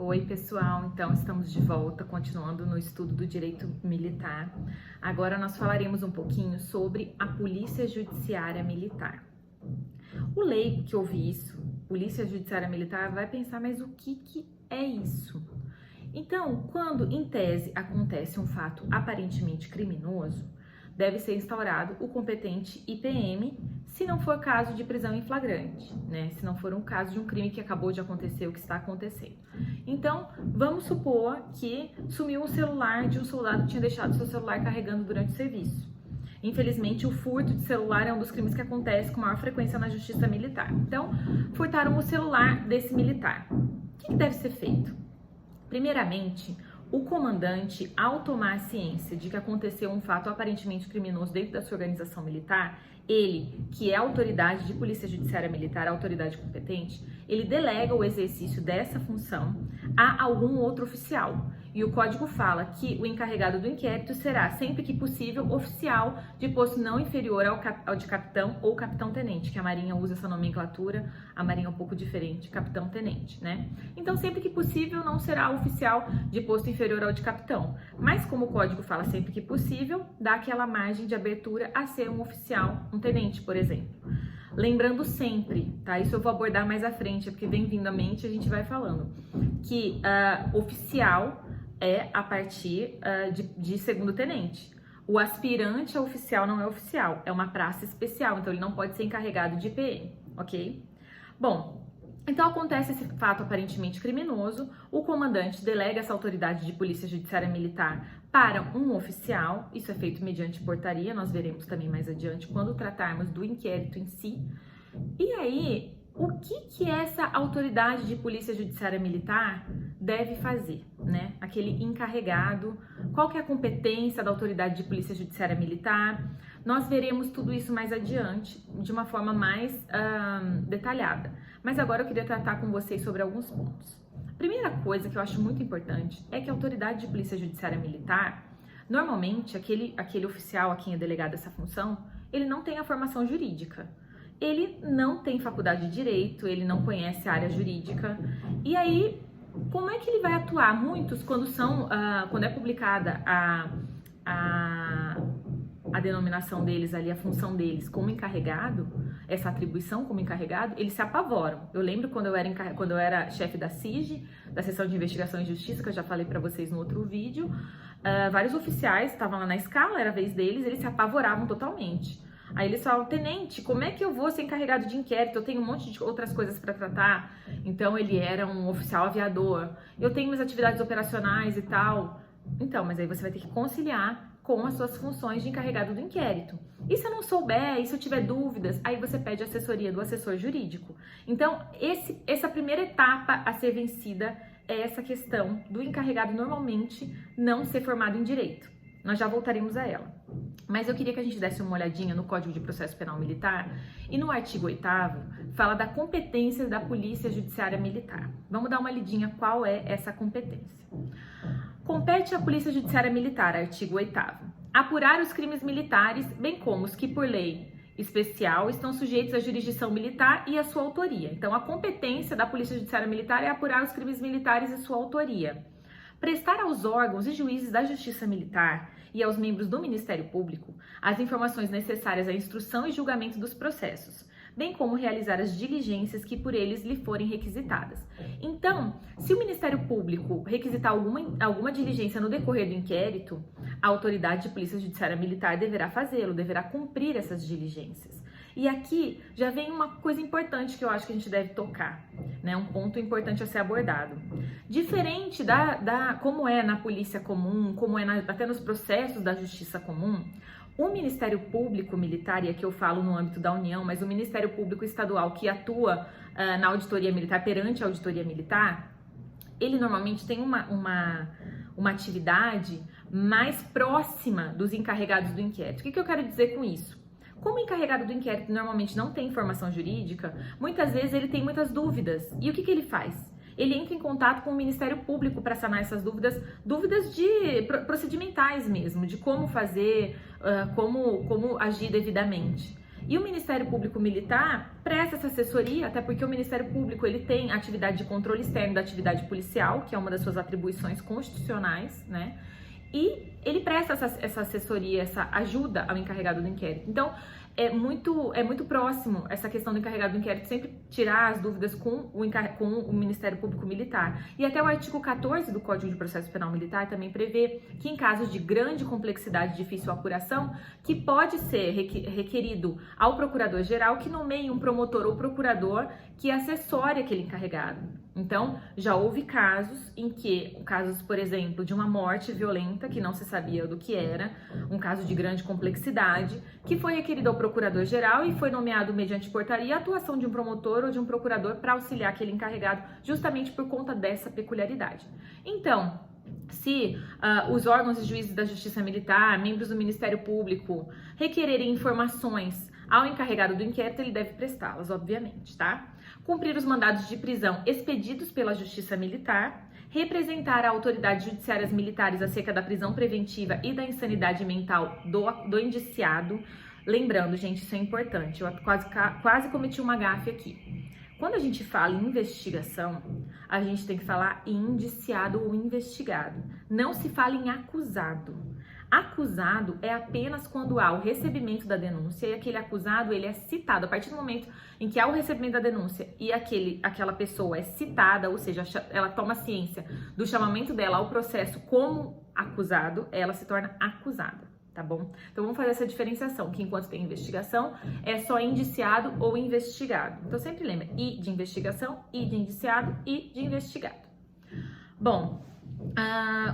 Oi, pessoal. Então, estamos de volta, continuando no estudo do direito militar. Agora nós falaremos um pouquinho sobre a Polícia Judiciária Militar. O leigo que ouve isso, Polícia Judiciária Militar, vai pensar, mas o que é isso? Então, quando em tese acontece um fato aparentemente criminoso, deve ser instaurado o competente IPM, se não for caso de prisão em flagrante, né? Se não for um caso de um crime que acabou de acontecer, o que está acontecendo. Então, vamos supor que sumiu um celular de um soldado que tinha deixado seu celular carregando durante o serviço. Infelizmente, o furto de celular é um dos crimes que acontece com maior frequência na justiça militar. Então, furtaram o celular desse militar. O que deve ser feito? Primeiramente, o comandante, ao tomar ciência de que aconteceu um fato aparentemente criminoso dentro da sua organização militar, ele, que é a autoridade de Polícia Judiciária Militar, a autoridade competente, ele delega o exercício dessa função a algum outro oficial. E o código fala que o encarregado do inquérito será, sempre que possível, oficial de posto não inferior ao de capitão ou capitão-tenente, que a Marinha usa essa nomenclatura, a Marinha é um pouco diferente, capitão-tenente, né? Então, sempre que possível, não será oficial de posto inferior ao de capitão. Mas, como o código fala sempre que possível, dá aquela margem de abertura a ser um oficial, um tenente, por exemplo. Lembrando sempre, tá? Isso eu vou abordar mais à frente, porque vem vindo à mente e a gente vai falando, que oficial é a partir de segundo tenente. O aspirante a oficial não é oficial, é uma praça especial, então ele não pode ser encarregado de PM, ok? Bom, então acontece esse fato aparentemente criminoso, o comandante delega essa autoridade de Polícia Judiciária Militar para um oficial, isso é feito mediante portaria, nós veremos também mais adiante quando tratarmos do inquérito em si. E aí, o que essa autoridade de Polícia Judiciária Militar deve fazer, né? Aquele encarregado, qual que é a competência da autoridade de Polícia Judiciária Militar? Nós veremos tudo isso mais adiante, de uma forma mais detalhada. Mas agora eu queria tratar com vocês sobre alguns pontos. Primeira coisa que eu acho muito importante é que a autoridade de Polícia Judiciária Militar, normalmente aquele oficial a quem é delegada essa função, ele não tem a formação jurídica. Ele não tem faculdade de direito, ele não conhece a área jurídica. E aí, como é que ele vai atuar? Muitos, quando é publicada a denominação deles ali, a função deles como encarregado, essa atribuição como encarregado, eles se apavoram. Eu lembro quando eu era chefe da SIG, da Seção de Investigação e Justiça, que eu já falei para vocês no outro vídeo, vários oficiais estavam lá na escala, era a vez deles, eles se apavoravam totalmente. Aí eles falam, tenente, como é que eu vou ser encarregado de inquérito? Eu tenho um monte de outras coisas para tratar. Então ele era um oficial aviador. Eu tenho minhas atividades operacionais e tal. Então, mas aí você vai ter que conciliar com as suas funções de encarregado do inquérito. E se eu não souber, e se eu tiver dúvidas, aí você pede assessoria do assessor jurídico. Então, essa primeira etapa a ser vencida é essa questão do encarregado normalmente não ser formado em direito. Nós já voltaremos a ela. Mas eu queria que a gente desse uma olhadinha no Código de Processo Penal Militar e no artigo 8º fala da competência da Polícia Judiciária Militar. Vamos dar uma lidinha qual é essa competência. Compete à Polícia Judiciária Militar, artigo 8º, apurar os crimes militares, bem como os que por lei especial estão sujeitos à jurisdição militar e à sua autoria. Então, a competência da Polícia Judiciária Militar é apurar os crimes militares e sua autoria. Prestar aos órgãos e juízes da Justiça Militar e aos membros do Ministério Público as informações necessárias à instrução e julgamento dos processos, bem como realizar as diligências que por eles lhe forem requisitadas. Então, se o Ministério Público requisitar alguma diligência no decorrer do inquérito, a autoridade de Polícia Judiciária Militar deverá fazê-lo, deverá cumprir essas diligências. E aqui já vem uma coisa importante que eu acho que a gente deve tocar, né? Um ponto importante a ser abordado. Diferente como é na polícia comum, como é até nos processos da justiça comum, o Ministério Público Militar, e aqui eu falo no âmbito da União, mas o Ministério Público Estadual que atua na auditoria militar, perante a auditoria militar, ele normalmente tem uma atividade mais próxima dos encarregados do inquérito. O que eu quero dizer com isso? Como o encarregado do inquérito normalmente não tem informação jurídica, muitas vezes ele tem muitas dúvidas. E o que ele faz? Ele entra em contato com o Ministério Público para sanar essas dúvidas procedimentais mesmo, de como fazer, como agir devidamente. E o Ministério Público Militar presta essa assessoria, até porque o Ministério Público ele tem atividade de controle externo da atividade policial, que é uma das suas atribuições constitucionais, né? E ele presta essa assessoria, essa ajuda ao encarregado do inquérito. Então, é muito próximo essa questão do encarregado do inquérito, sempre tirar as dúvidas com o Ministério Público Militar. E até o artigo 14 do Código de Processo Penal Militar também prevê que em casos de grande complexidade e difícil apuração, que pode ser requerido ao procurador-geral que nomeie um promotor ou procurador que assessore aquele encarregado. Então, já houve casos em que, casos, por exemplo, de uma morte violenta que não se sabia do que era, um caso de grande complexidade, que foi requerido ao procurador-geral e foi nomeado mediante portaria a atuação de um promotor ou de um procurador para auxiliar aquele encarregado, justamente por conta dessa peculiaridade. Então, se os órgãos e juízes da Justiça Militar, membros do Ministério Público, requererem informações ao encarregado do inquérito, ele deve prestá-las, obviamente, tá? Cumprir os mandados de prisão expedidos pela Justiça Militar, representar a autoridades judiciárias militares acerca da prisão preventiva e da insanidade mental do indiciado. Lembrando, gente, isso é importante, eu quase cometi uma gafe aqui. Quando a gente fala em investigação, a gente tem que falar em indiciado ou investigado. Não se fala em acusado. Acusado é apenas quando há o recebimento da denúncia e aquele acusado ele é citado. A partir do momento em que há o recebimento da denúncia e aquela pessoa é citada, ou seja, ela toma ciência do chamamento dela ao processo como acusado, ela se torna acusada. Tá bom? Então vamos fazer essa diferenciação, que enquanto tem investigação, é só indiciado ou investigado. Então sempre lembra, I de investigação, I de indiciado, I de investigado. Bom,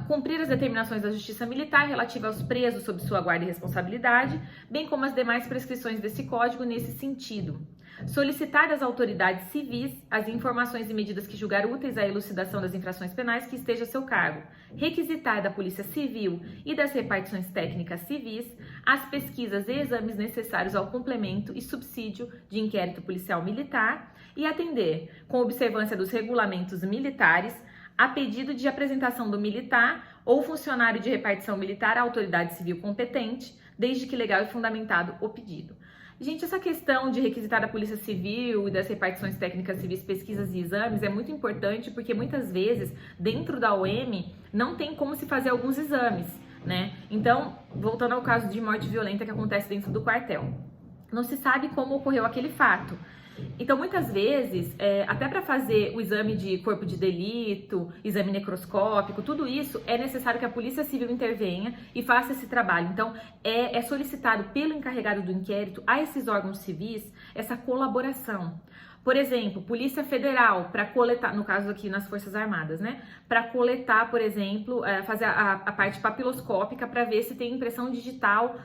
cumprir as determinações da Justiça Militar relativas aos presos sob sua guarda e responsabilidade, bem como as demais prescrições desse Código nesse sentido. Solicitar das autoridades civis as informações e medidas que julgar úteis à elucidação das infrações penais que esteja a seu cargo. Requisitar da Polícia Civil e das repartições técnicas civis as pesquisas e exames necessários ao complemento e subsídio de inquérito policial militar e atender, com observância dos regulamentos militares, a pedido de apresentação do militar ou funcionário de repartição militar à autoridade civil competente, desde que legal e fundamentado o pedido. Gente, essa questão de requisitar da Polícia Civil e das repartições técnicas civis, pesquisas e exames é muito importante porque muitas vezes, dentro da OM, não tem como se fazer alguns exames, né? Então, voltando ao caso de morte violenta que acontece dentro do quartel, não se sabe como ocorreu aquele fato. Então, muitas vezes, até para fazer o exame de corpo de delito, exame necroscópico, tudo isso é necessário que a Polícia Civil intervenha e faça esse trabalho. Então, é solicitado pelo encarregado do inquérito a esses órgãos civis essa colaboração. Por exemplo, Polícia Federal, para coletar, no caso aqui nas Forças Armadas, né? Para coletar, por exemplo, fazer a parte papiloscópica para ver se tem impressão digital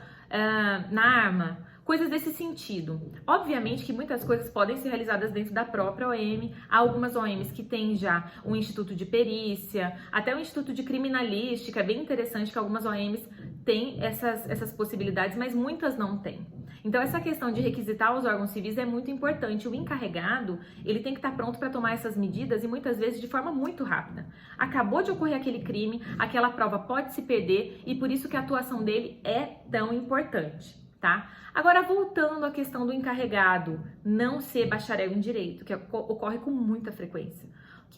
na arma. Coisas desse sentido. Obviamente que muitas coisas podem ser realizadas dentro da própria OM. Há algumas OMs que têm já um instituto de perícia, até um instituto de criminalística. É bem interessante que algumas OMs têm essas possibilidades, mas muitas não têm. Então, essa questão de requisitar os órgãos civis é muito importante. O encarregado, ele tem que estar pronto para tomar essas medidas e muitas vezes de forma muito rápida. Acabou de ocorrer aquele crime, aquela prova pode se perder e por isso que a atuação dele é tão importante, tá? Agora, voltando à questão do encarregado não ser bacharel em direito, que ocorre com muita frequência.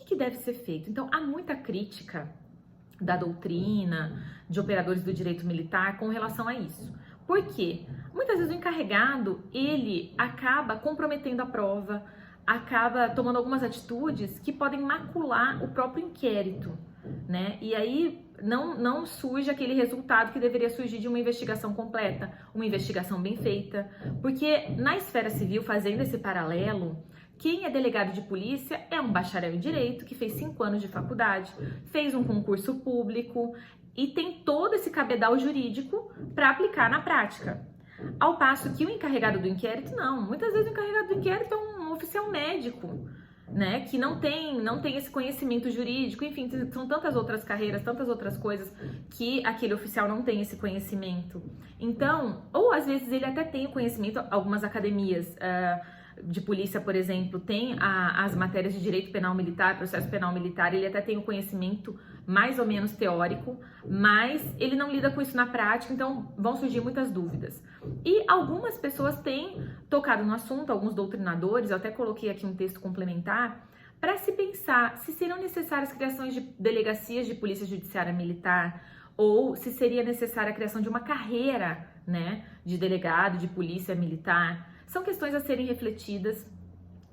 O que deve ser feito? Então, há muita crítica da doutrina, de operadores do direito militar com relação a isso. Por quê? Muitas vezes o encarregado, ele acaba comprometendo a prova, acaba tomando algumas atitudes que podem macular o próprio inquérito, né? E aí não surge aquele resultado que deveria surgir de uma investigação completa, uma investigação bem feita, porque na esfera civil, fazendo esse paralelo, quem é delegado de polícia é um bacharel em direito que fez 5 anos de faculdade, fez um concurso público e tem todo esse cabedal jurídico para aplicar na prática. Ao passo que o encarregado do inquérito, não. Muitas vezes o encarregado do inquérito é um oficial médico, né, que não tem esse conhecimento jurídico, enfim, são tantas outras carreiras, tantas outras coisas que aquele oficial não tem esse conhecimento. Então, ou às vezes ele até tem o conhecimento, algumas academias de polícia, por exemplo, tem as matérias de direito penal militar, processo penal militar, ele até tem o conhecimento, mais ou menos teórico, mas ele não lida com isso na prática, então vão surgir muitas dúvidas. E algumas pessoas têm tocado no assunto, alguns doutrinadores, eu até coloquei aqui um texto complementar, para se pensar se seriam necessárias criações de delegacias de polícia judiciária militar, ou se seria necessária a criação de uma carreira, né, de delegado de polícia militar. São questões a serem refletidas.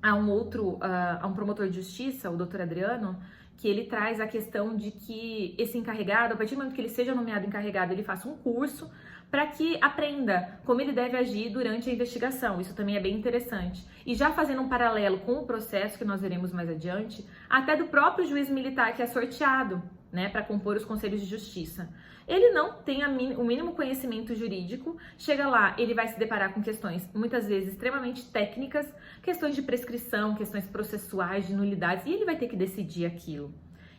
Há um promotor de justiça, o doutor Adriano, que ele traz a questão de que esse encarregado, a partir do momento que ele seja nomeado encarregado, ele faça um curso para que aprenda como ele deve agir durante a investigação. Isso também é bem interessante. E já fazendo um paralelo com o processo que nós veremos mais adiante, até do próprio juiz militar que é sorteado, né, para compor os conselhos de justiça. Ele não tem o mínimo conhecimento jurídico, chega lá, ele vai se deparar com questões muitas vezes extremamente técnicas, questões de prescrição, questões processuais, de nulidades, e ele vai ter que decidir aquilo.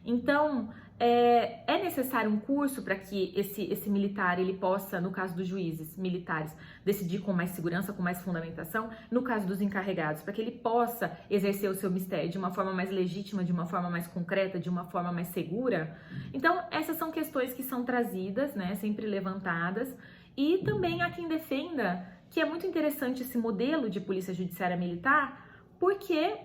Então, é necessário um curso para que esse militar, ele possa, no caso dos juízes militares, decidir com mais segurança, com mais fundamentação, no caso dos encarregados, para que ele possa exercer o seu mistério de uma forma mais legítima, de uma forma mais concreta, de uma forma mais segura. Então, essas são questões que são trazidas, né, sempre levantadas, e também há quem defenda que é muito interessante esse modelo de polícia judiciária militar, porque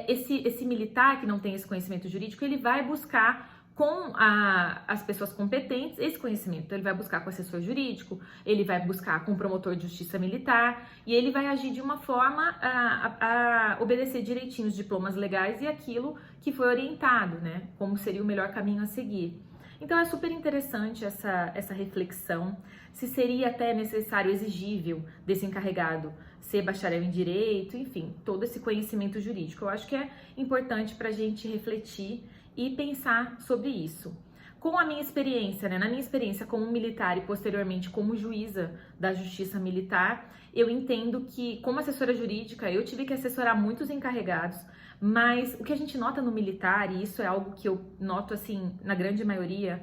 esse militar que não tem esse conhecimento jurídico, ele vai buscar com as pessoas competentes esse conhecimento. Então, ele vai buscar com o assessor jurídico, ele vai buscar com o promotor de justiça militar, e ele vai agir de uma forma a obedecer direitinho os diplomas legais e aquilo que foi orientado, né? Como seria o melhor caminho a seguir. Então, é super interessante essa reflexão, se seria até necessário, exigível desse encarregado ser bacharel em direito, enfim, todo esse conhecimento jurídico. Eu acho que é importante para a gente refletir e pensar sobre isso. Com a minha experiência, né, na minha experiência como militar e posteriormente como juíza da Justiça Militar, eu entendo que, como assessora jurídica, eu tive que assessorar muitos encarregados, mas o que a gente nota no militar, e isso é algo que eu noto assim na grande maioria,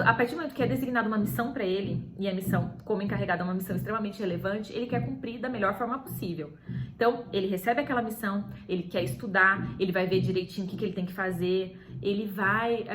a partir do momento que é designada uma missão para ele, e a missão como encarregado é uma missão extremamente relevante, ele quer cumprir da melhor forma possível. Então, ele recebe aquela missão, ele quer estudar, ele vai ver direitinho o que ele tem que fazer, ele vai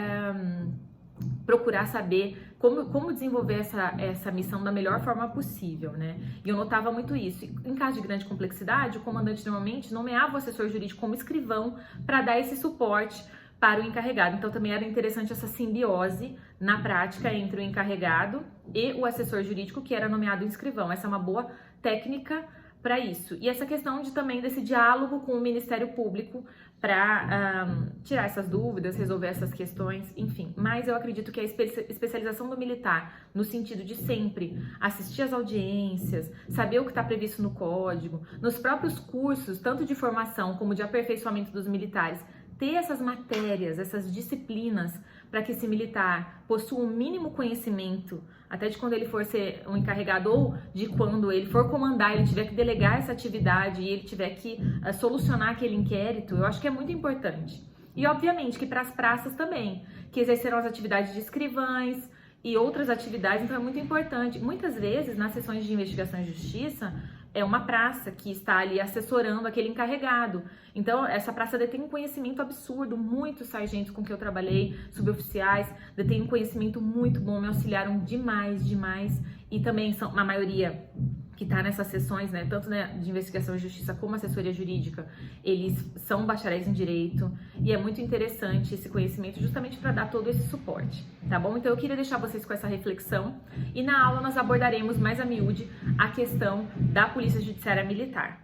procurar saber como desenvolver essa missão da melhor forma possível, né? E eu notava muito isso. Em caso de grande complexidade, o comandante normalmente nomeava o assessor jurídico como escrivão para dar esse suporte para o encarregado. Então, também era interessante essa simbiose na prática entre o encarregado e o assessor jurídico, que era nomeado escrivão. Essa é uma boa técnica para isso. E essa questão também desse diálogo com o Ministério Público para tirar essas dúvidas, resolver essas questões, enfim. Mas eu acredito que a especialização do militar, no sentido de sempre assistir às audiências, saber o que está previsto no código, nos próprios cursos, tanto de formação como de aperfeiçoamento dos militares, ter essas matérias, essas disciplinas, para que esse militar possua um mínimo conhecimento, até de quando ele for ser um encarregado ou de quando ele for comandar, ele tiver que delegar essa atividade e ele tiver que solucionar aquele inquérito, eu acho que é muito importante. E obviamente que para as praças também, que exercerão as atividades de escrivães e outras atividades, então é muito importante. Muitas vezes, nas sessões de investigação e justiça, é uma praça que está ali assessorando aquele encarregado. Então, essa praça detém um conhecimento absurdo. Muitos sargentos com que eu trabalhei, suboficiais, detêm um conhecimento muito bom, me auxiliaram demais, demais. E também são a maioria que está nessas sessões, né, tanto de investigação e justiça como assessoria jurídica, eles são bacharéis em direito, e é muito interessante esse conhecimento justamente para dar todo esse suporte, tá bom? Então eu queria deixar vocês com essa reflexão, e na aula nós abordaremos mais a miúde a questão da Polícia Judiciária Militar.